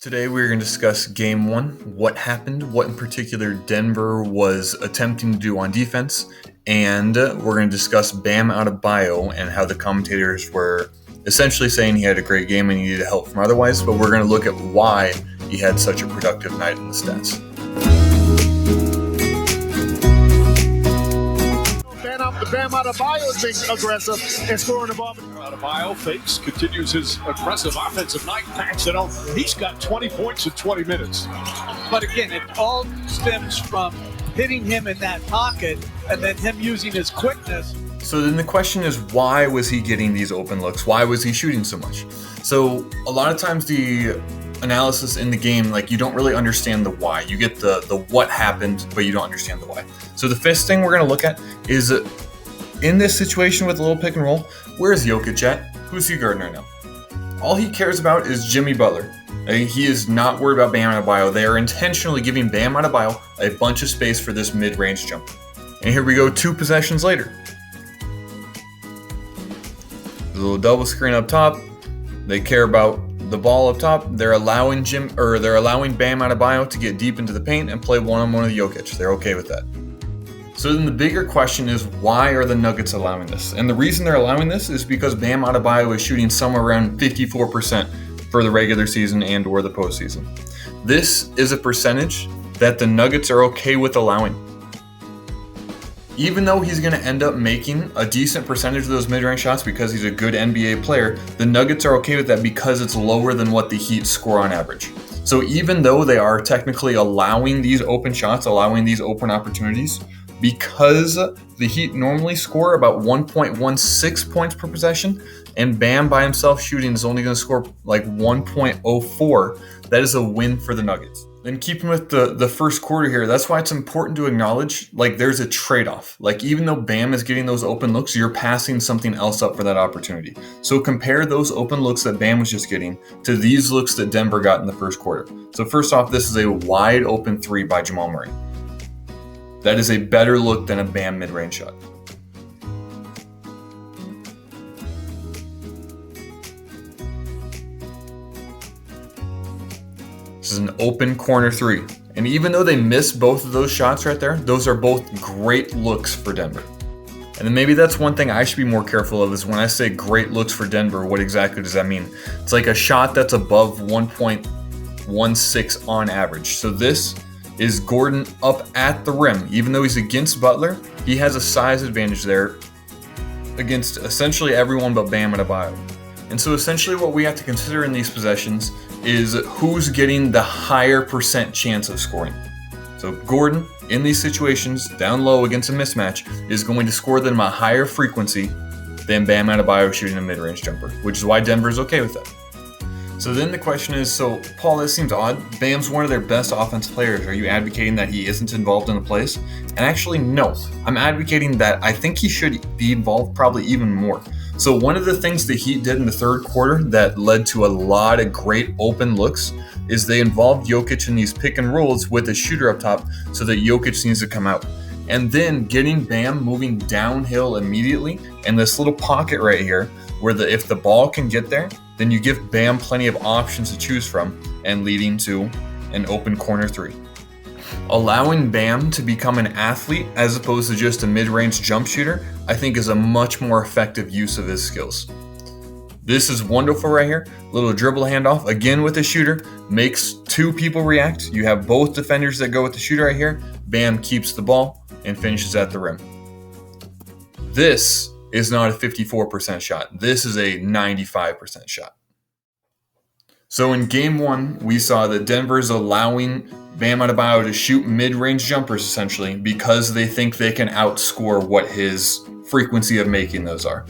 Today we're going to discuss Game 1, what happened, what in particular Denver was attempting to do on defense, and we're going to discuss Bam Adebayo and how the commentators were essentially saying he had a great game and he needed help from otherwise, but we're going to look at why he had such a productive night in the stats. Bam Adebayo is being aggressive and scoring the ball. Adebayo fakes, continues his aggressive offensive night, packs it on. He's got 20 points in 20 minutes. But again, it all stems from hitting him in that pocket and then him using his quickness. So then the question is, why was he getting these open looks? Why was he shooting so much? So a lot of times the analysis in the game, like, you don't really understand the why. You get the what happened, but you don't understand the why. So the first thing we're going to look at is in this situation with a little pick and roll, where's Jokic at? Who's he guarding right now? All he cares about is Jimmy Butler. He is not worried about Bam Adebayo. They are intentionally giving Bam Adebayo a bunch of space for this mid-range jump. And here we go, 2 possessions later. A little double screen up top. They care about the ball up top. They're allowing Bam Adebayo to get deep into the paint and play one-on-one with Jokic. They're okay with that. So then the bigger question is, why are the Nuggets allowing this? And the reason they're allowing this is because Bam Adebayo is shooting somewhere around 54% for the regular season and or the postseason. This is a percentage that the Nuggets are okay with allowing. Even though he's going to end up making a decent percentage of those mid-range shots because he's a good NBA player, the Nuggets are okay with that because it's lower than what the Heat score on average. So even though they are technically allowing these open shots, allowing these open opportunities, because the Heat normally score about 1.16 points per possession, and Bam by himself shooting is only going to score like 1.04, that is a win for the Nuggets. Then keeping with the first quarter here, that's why it's important to acknowledge, like, there's a trade-off. Like, even though Bam is getting those open looks, you're passing something else up for that opportunity. So compare those open looks that Bam was just getting to these looks that Denver got in the first quarter. So first off, this is a wide open 3 by Jamal Murray. That is a better look than a Bam mid-range shot. This is an open corner 3. And even though they missed both of those shots right there, those are both great looks for Denver. And then maybe that's one thing I should be more careful of, is when I say great looks for Denver, what exactly does that mean? It's like a shot that's above 1.16 on average. So this is Gordon up at the rim. Even though he's against Butler, he has a size advantage there against essentially everyone but Bam Adebayo. And so essentially what we have to consider in these possessions is who's getting the higher percent chance of scoring. So Gordon, in these situations, down low against a mismatch, is going to score them a higher frequency than Bam Adebayo shooting a mid-range jumper, which is why Denver's okay with that. So then the question is, so Paul, this seems odd. Bam's one of their best offensive players. Are you advocating that he isn't involved in the plays? And actually, no. I'm advocating that I think he should be involved probably even more. So one of the things the Heat did in the third quarter that led to a lot of great open looks is they involved Jokic in these pick and rolls with a shooter up top so that Jokic needs to come out. And then getting Bam moving downhill immediately, and this little pocket right here where if the ball can get there, then you give Bam plenty of options to choose from, and leading to an open corner 3. Allowing Bam to become an athlete as opposed to just a mid-range jump shooter, I think, is a much more effective use of his skills. This is wonderful right here. Little dribble handoff, again with the shooter, makes 2 people react. You have both defenders that go with the shooter right here. Bam keeps the ball and finishes at the rim. This is not a 54% shot. This is a 95% shot. So in game 1, we saw that Denver's allowing Bam Adebayo to shoot mid-range jumpers essentially because they think they can outscore what his frequency of making those are.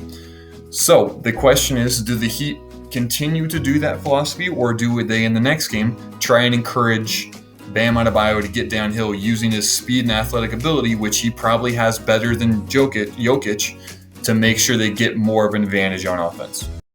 So the question is, do the Heat continue to do that philosophy, or do they in the next game try and encourage Bam Adebayo to get downhill using his speed and athletic ability, which he probably has better than Jokic, to make sure they get more of an advantage on offense?